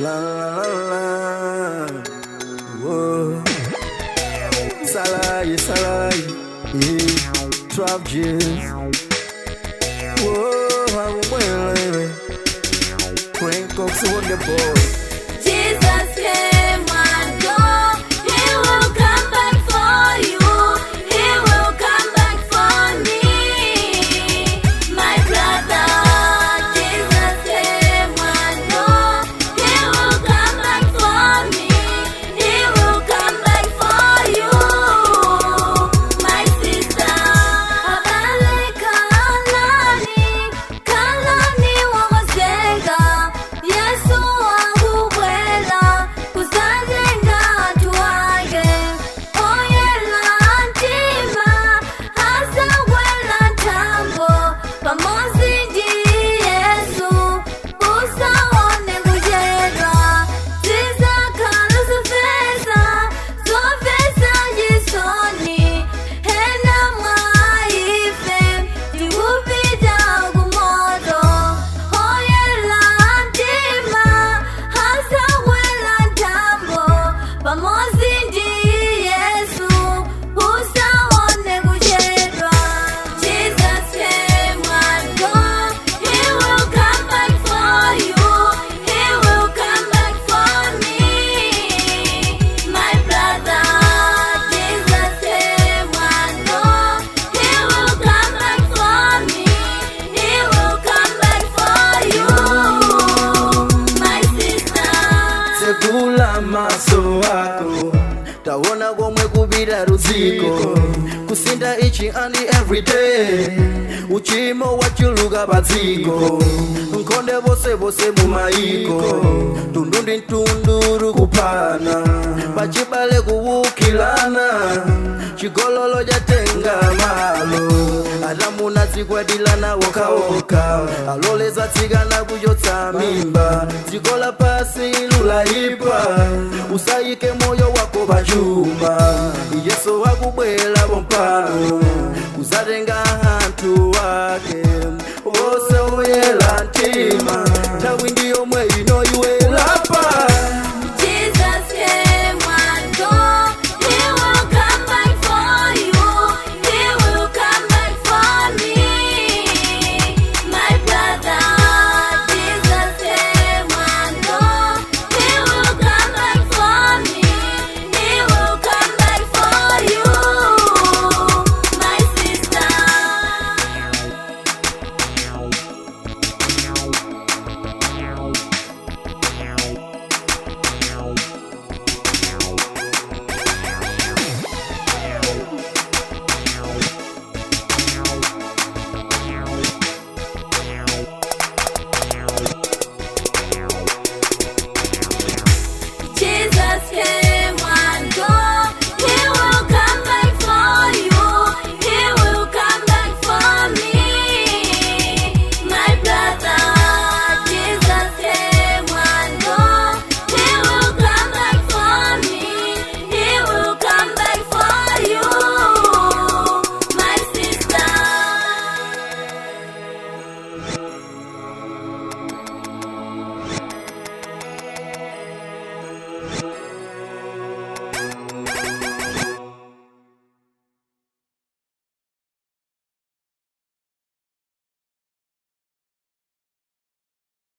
La la la la. Whoa. Salai, salai. Yeah. 12 years. Whoa, I'm well. Crank up to the boy. Jesus came and go. He will come back for you. He will come back for me, my brother. Jesus came and go. He will come back for me. He will come back for you, my sister. Abale kalani, kalani wamosega. Yesu akubwela kusazenga tuwage. Oyela ntima asawela tambo pamozi ndi Yesu usaone kujedwa. Zizakhala zofesa jisoni hena mwaife tikupita kumoto. Oyela ntima asawela tambo pamozi ndi Yesu usaone kujedwa. Jesus came and go. He will come back for you. He will come back for me, my brother. Jesus came and go. He will come back for me. He will come back for you, my sister. Sekula maso wako tawona gomwe kubira ruziko kusinda each and every day uchimo wachuluka padziko nkonde bose bose mumaiko tundundi ntunduru kupana pachibale kuwukilana chigololo jatenga malo atamuna zikwadilana wokawoka aloleza tsikana kujotsa mimba zikola pasi lulaipa usayike moyo wako pachuma Yesu wakubwela pompano kuzatenga hantu wake wose oyela ntima tawi ndiyo mwe